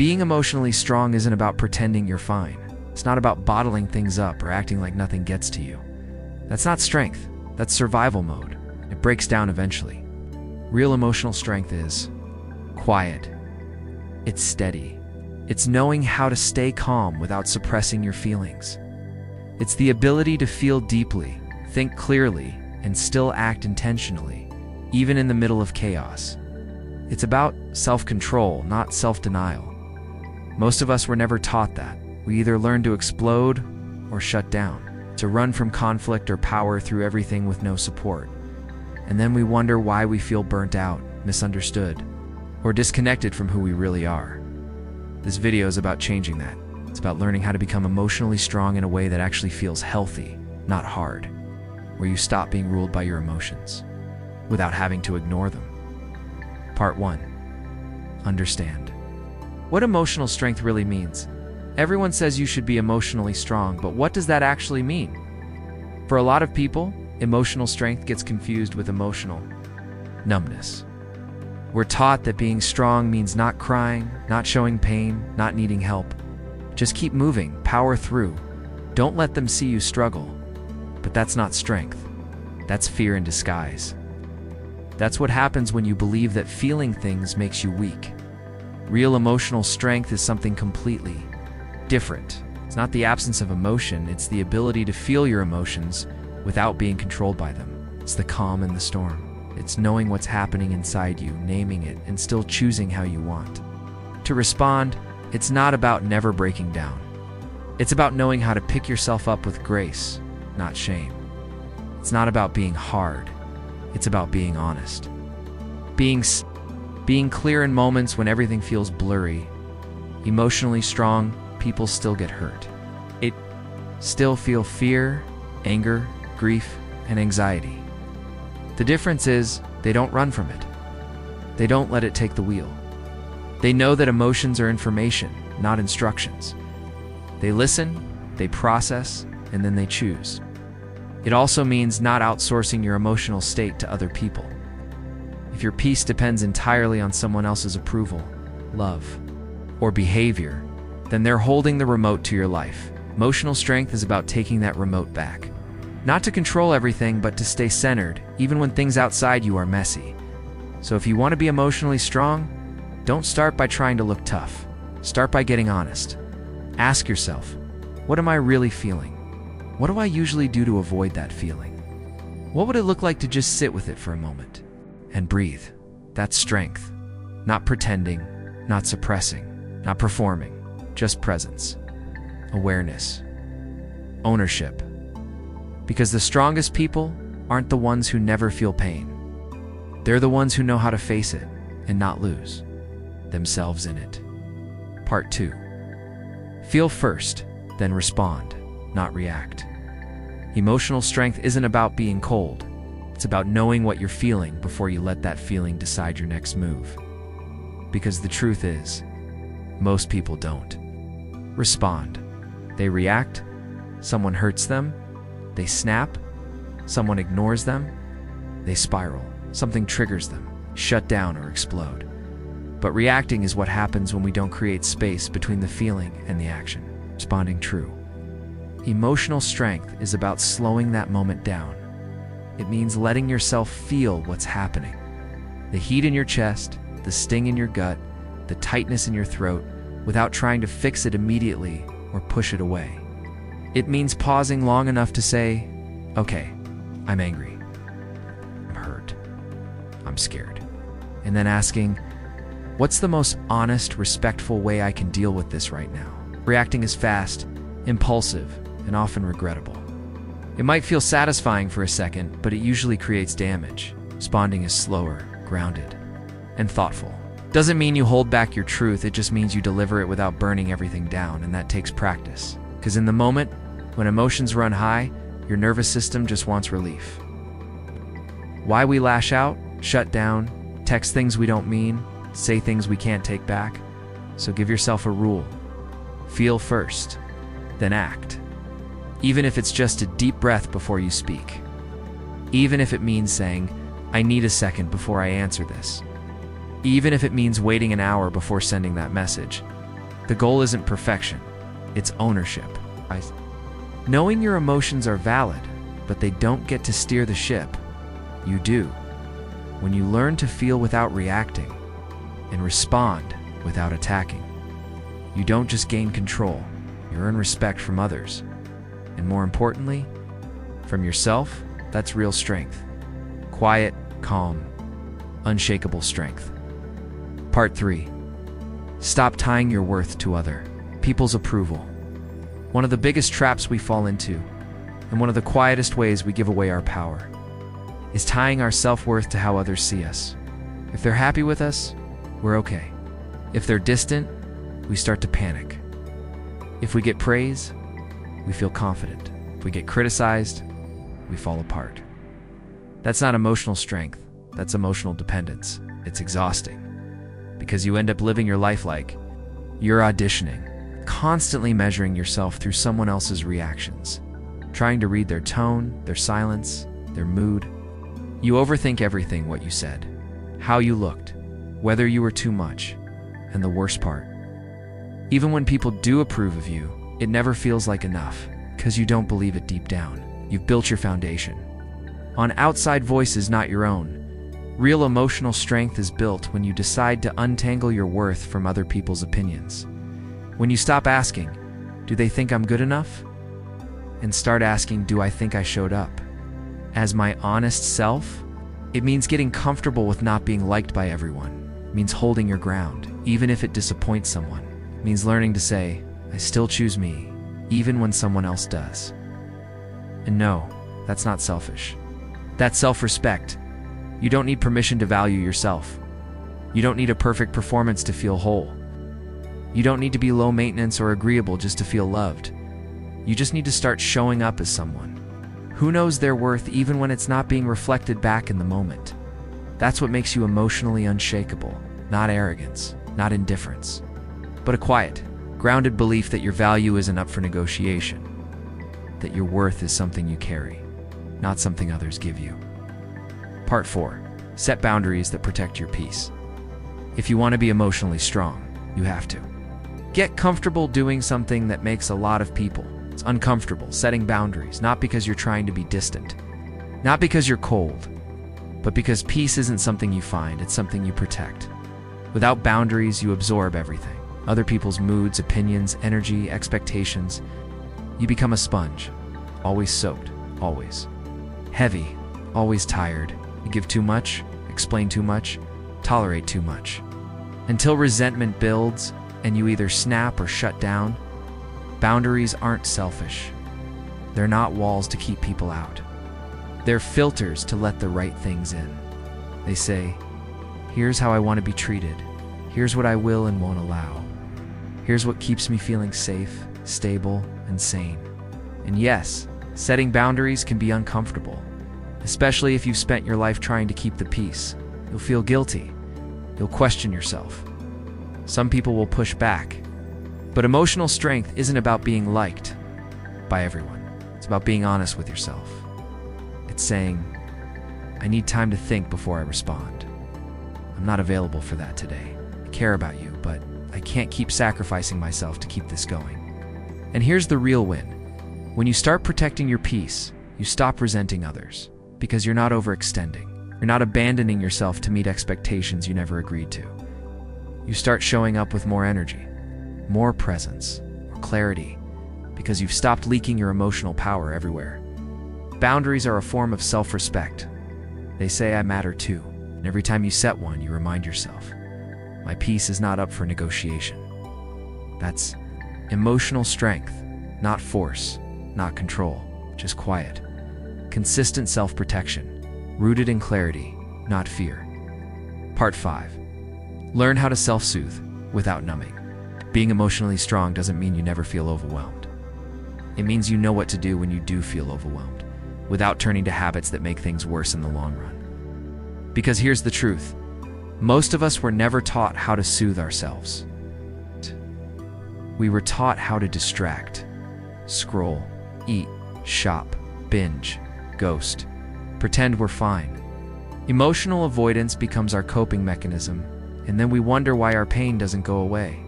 Being emotionally strong isn't about pretending you're fine. It's not about bottling things up or acting like nothing gets to you. That's not strength. That's survival mode. It breaks down eventually. Real emotional strength is quiet. It's steady. It's knowing how to stay calm without suppressing your feelings. It's the ability to feel deeply, think clearly, and still act intentionally, even in the middle of chaos. It's about self-control, not self-denial. Most of us were never taught that. We either learn to explode or shut down, to run from conflict or power through everything with no support. And then we wonder why we feel burnt out, misunderstood, or disconnected from who we really are. This video is about changing that. It's about learning how to become emotionally strong in a way that actually feels healthy, not hard, where you stop being ruled by your emotions without having to ignore them. Part 1. Understand. What emotional strength really means. Everyone says you should be emotionally strong, but what does that actually mean? For a lot of people, emotional strength gets confused with emotional numbness. We're taught that being strong means not crying, not showing pain, not needing help. Just keep moving, power through. Don't let them see you struggle. But that's not strength. That's fear in disguise. That's what happens when you believe that feeling things makes you weak. Real emotional strength is something completely different. It's not the absence of emotion, it's the ability to feel your emotions without being controlled by them. It's the calm in the storm. It's knowing what's happening inside you, naming it, and still choosing how you want to respond. It's not about never breaking down. It's about knowing how to pick yourself up with grace, not shame. It's not about being hard. It's about being honest. Being clear in moments when everything feels blurry. Emotionally strong people still get hurt. It still feel fear, anger, grief, and anxiety. The difference is they don't run from it. They don't let it take the wheel. They know that emotions are information, not instructions. They listen, they process, and then they choose. It also means not outsourcing your emotional state to other people. If your peace depends entirely on someone else's approval, love, or behavior, then they're holding the remote to your life. Emotional strength is about taking that remote back. Not to control everything, but to stay centered, even when things outside you are messy. So if you want to be emotionally strong, don't start by trying to look tough. Start by getting honest. Ask yourself, what am I really feeling? What do I usually do to avoid that feeling? What would it look like to just sit with it for a moment and breathe? That's strength. Not pretending, not suppressing, not performing, just presence, awareness, ownership. Because the strongest people aren't the ones who never feel pain. They're the ones who know how to face it and not lose themselves in it. Part 2. Feel first, then respond, not react. Emotional strength isn't about being cold. It's about knowing what you're feeling before you let that feeling decide your next move. Because the truth is, most people don't respond. They react. Someone hurts them. They snap. Someone ignores them. They spiral. Something triggers them, shut down or explode. But reacting is what happens when we don't create space between the feeling and the action. Responding true. Emotional strength is about slowing that moment down. It means letting yourself feel what's happening. The heat in your chest, the sting in your gut, the tightness in your throat, without trying to fix it immediately or push it away. It means pausing long enough to say, okay, I'm angry, I'm hurt, I'm scared. And then asking, what's the most honest, respectful way I can deal with this right now? Reacting is fast, impulsive, and often regrettable. It might feel satisfying for a second, but it usually creates damage. Responding is slower, grounded, and thoughtful. Doesn't mean you hold back your truth, it just means you deliver it without burning everything down, and that takes practice. Because in the moment, when emotions run high, your nervous system just wants relief. Why we lash out, shut down, text things we don't mean, say things we can't take back? So give yourself a rule. Feel first, then act. Even if it's just a deep breath before you speak. Even if it means saying, I need a second before I answer this. Even if it means waiting an hour before sending that message. The goal isn't perfection, it's ownership. Knowing your emotions are valid, but they don't get to steer the ship. You do. When you learn to feel without reacting and respond without attacking, you don't just gain control, you earn respect from others. And more importantly, from yourself. That's real strength. Quiet, calm, unshakable strength. Part 3. Stop tying your worth to other people's approval. One of the biggest traps we fall into, and one of the quietest ways we give away our power, is tying our self-worth to how others see us. If they're happy with us, we're okay. If they're distant, we start to panic. If we get praise, we feel confident. If we get criticized, we fall apart. That's not emotional strength, that's emotional dependence. It's exhausting, because you end up living your life like you're auditioning, constantly measuring yourself through someone else's reactions, trying to read their tone, their silence, their mood. You overthink everything: what you said, how you looked, whether you were too much. And the worst part, even when people do approve of you, it never feels like enough, because you don't believe it deep down. You've built your foundation on outside voices, not your own. Real emotional strength is built when you decide to untangle your worth from other people's opinions. When you stop asking, do they think I'm good enough? And start asking, do I think I showed up as my honest self? It means getting comfortable with not being liked by everyone. It means holding your ground, even if it disappoints someone. It means learning to say, I still choose me, even when someone else does. And no, that's not selfish. That's self-respect. You don't need permission to value yourself. You don't need a perfect performance to feel whole. You don't need to be low maintenance or agreeable just to feel loved. You just need to start showing up as someone who knows their worth even when it's not being reflected back in the moment. That's what makes you emotionally unshakable. Not arrogance, not indifference, but a quiet, grounded belief that your value isn't up for negotiation. That your worth is something you carry, not something others give you. Part 4. Set boundaries that protect your peace. If you want to be emotionally strong, you have to get comfortable doing something that makes a lot of people. It's uncomfortable, setting boundaries, not because you're trying to be distant, not because you're cold, but because peace isn't something you find, it's something you protect. Without boundaries, you absorb everything. Other people's moods, opinions, energy, expectations. You become a sponge, always soaked, always heavy, always tired. You give too much, explain too much, tolerate too much, until resentment builds and you either snap or shut down. Boundaries aren't selfish. They're not walls to keep people out. They're filters to let the right things in. They say, here's how I want to be treated. Here's what I will and won't allow. Here's what keeps me feeling safe, stable, and sane. And yes, setting boundaries can be uncomfortable, especially if you've spent your life trying to keep the peace. You'll feel guilty. You'll question yourself. Some people will push back. But emotional strength isn't about being liked by everyone. It's about being honest with yourself. It's saying, I need time to think before I respond. I'm not available for that today. I care about you, but I can't keep sacrificing myself to keep this going. And here's the real win. When you start protecting your peace, you stop resenting others, because you're not overextending. You're not abandoning yourself to meet expectations you never agreed to. You start showing up with more energy, more presence, more clarity, because you've stopped leaking your emotional power everywhere. Boundaries are a form of self-respect. They say I matter too, and every time you set one, you remind yourself, my peace is not up for negotiation. That's emotional strength, not force, not control, just quiet. Consistent self-protection, rooted in clarity, not fear. Part 5. Learn how to self-soothe without numbing. Being emotionally strong doesn't mean you never feel overwhelmed. It means you know what to do when you do feel overwhelmed, without turning to habits that make things worse in the long run. Because here's the truth. Most of us were never taught how to soothe ourselves. We were taught how to distract, scroll, eat, shop, binge, ghost, pretend we're fine. Emotional avoidance becomes our coping mechanism, and then we wonder why our pain doesn't go away.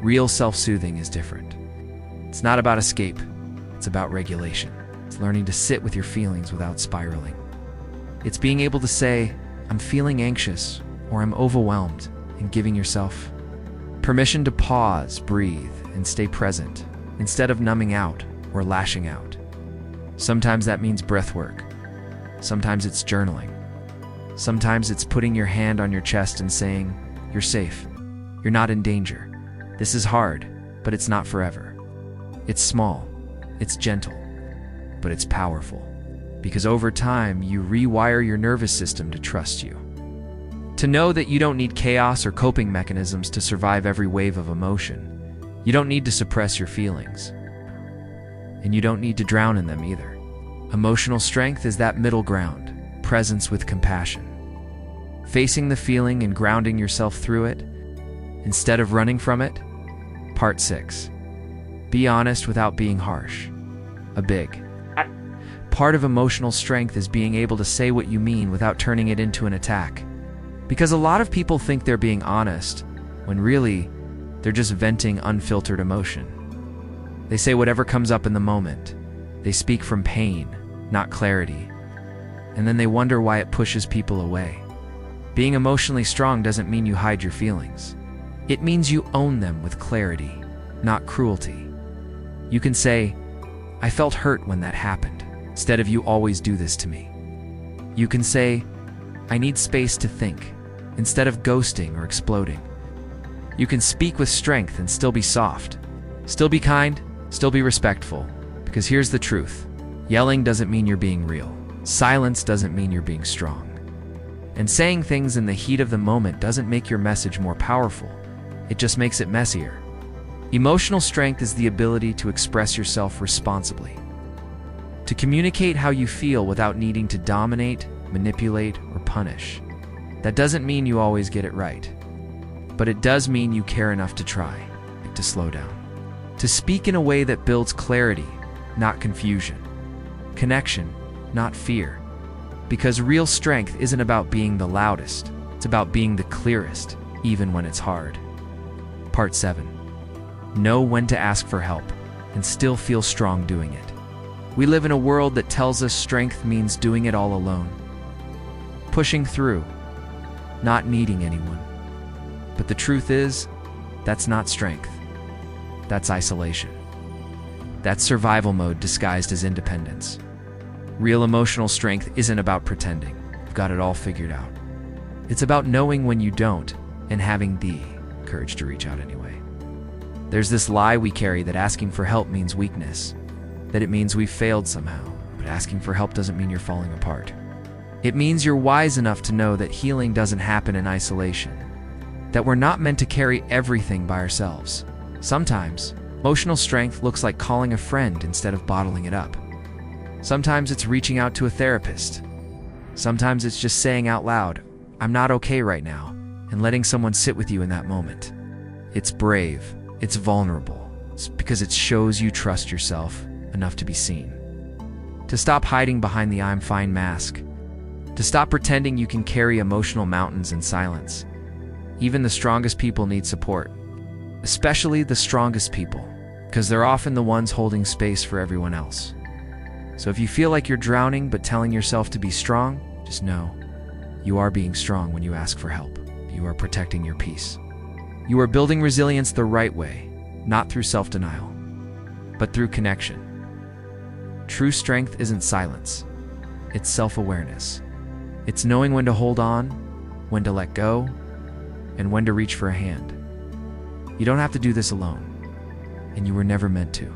Real self-soothing is different. It's not about escape, it's about regulation. It's learning to sit with your feelings without spiraling. It's being able to say, I'm feeling anxious, or I'm overwhelmed, and giving yourself permission to pause, breathe, and stay present, instead of numbing out or lashing out. Sometimes that means breath work. Sometimes it's journaling. Sometimes it's putting your hand on your chest and saying, you're safe. You're not in danger. This is hard, but it's not forever. It's small, it's gentle, but it's powerful. Because over time, you rewire your nervous system to trust you. To know that you don't need chaos or coping mechanisms to survive every wave of emotion. You don't need to suppress your feelings. And you don't need to drown in them either. Emotional strength is that middle ground, presence with compassion. Facing the feeling and grounding yourself through it, instead of running from it. Part 6. Be honest without being harsh. A big part of emotional strength is being able to say what you mean without turning it into an attack. Because a lot of people think they're being honest, when really, they're just venting unfiltered emotion. They say whatever comes up in the moment. They speak from pain, not clarity. And then they wonder why it pushes people away. Being emotionally strong doesn't mean you hide your feelings. It means you own them with clarity, not cruelty. You can say, I felt hurt when that happened, instead of you always do this to me. You can say, I need space to think, instead of ghosting or exploding. You can speak with strength and still be soft. Still be kind, still be respectful. Because here's the truth. Yelling doesn't mean you're being real. Silence doesn't mean you're being strong. And saying things in the heat of the moment doesn't make your message more powerful. It just makes it messier. Emotional strength is the ability to express yourself responsibly. To communicate how you feel without needing to dominate, manipulate, or punish. That doesn't mean you always get it right. But it does mean you care enough to try, to slow down. To speak in a way that builds clarity, not confusion. Connection, not fear. Because real strength isn't about being the loudest. It's about being the clearest, even when it's hard. Part 7. Know when to ask for help, and still feel strong doing it. We live in a world that tells us strength means doing it all alone. Pushing through, not needing anyone. But the truth is, that's not strength. That's isolation. That's survival mode disguised as independence. Real emotional strength isn't about pretending you've got it all figured out. It's about knowing when you don't and having the courage to reach out anyway. There's this lie we carry that asking for help means weakness, that it means we've failed somehow, but asking for help doesn't mean you're falling apart. It means you're wise enough to know that healing doesn't happen in isolation, that we're not meant to carry everything by ourselves. Sometimes, emotional strength looks like calling a friend instead of bottling it up. Sometimes it's reaching out to a therapist. Sometimes it's just saying out loud, I'm not okay right now, and letting someone sit with you in that moment. It's brave, it's vulnerable, it's because it shows you trust yourself enough to be seen. To stop hiding behind the I'm fine mask. To stop pretending you can carry emotional mountains in silence. Even the strongest people need support. Especially the strongest people, because they're often the ones holding space for everyone else. So if you feel like you're drowning but telling yourself to be strong, just know you are being strong when you ask for help. You are protecting your peace. You are building resilience the right way, not through self-denial, but through connection. True strength isn't silence. It's self-awareness. It's knowing when to hold on, when to let go, and when to reach for a hand. You don't have to do this alone, and you were never meant to.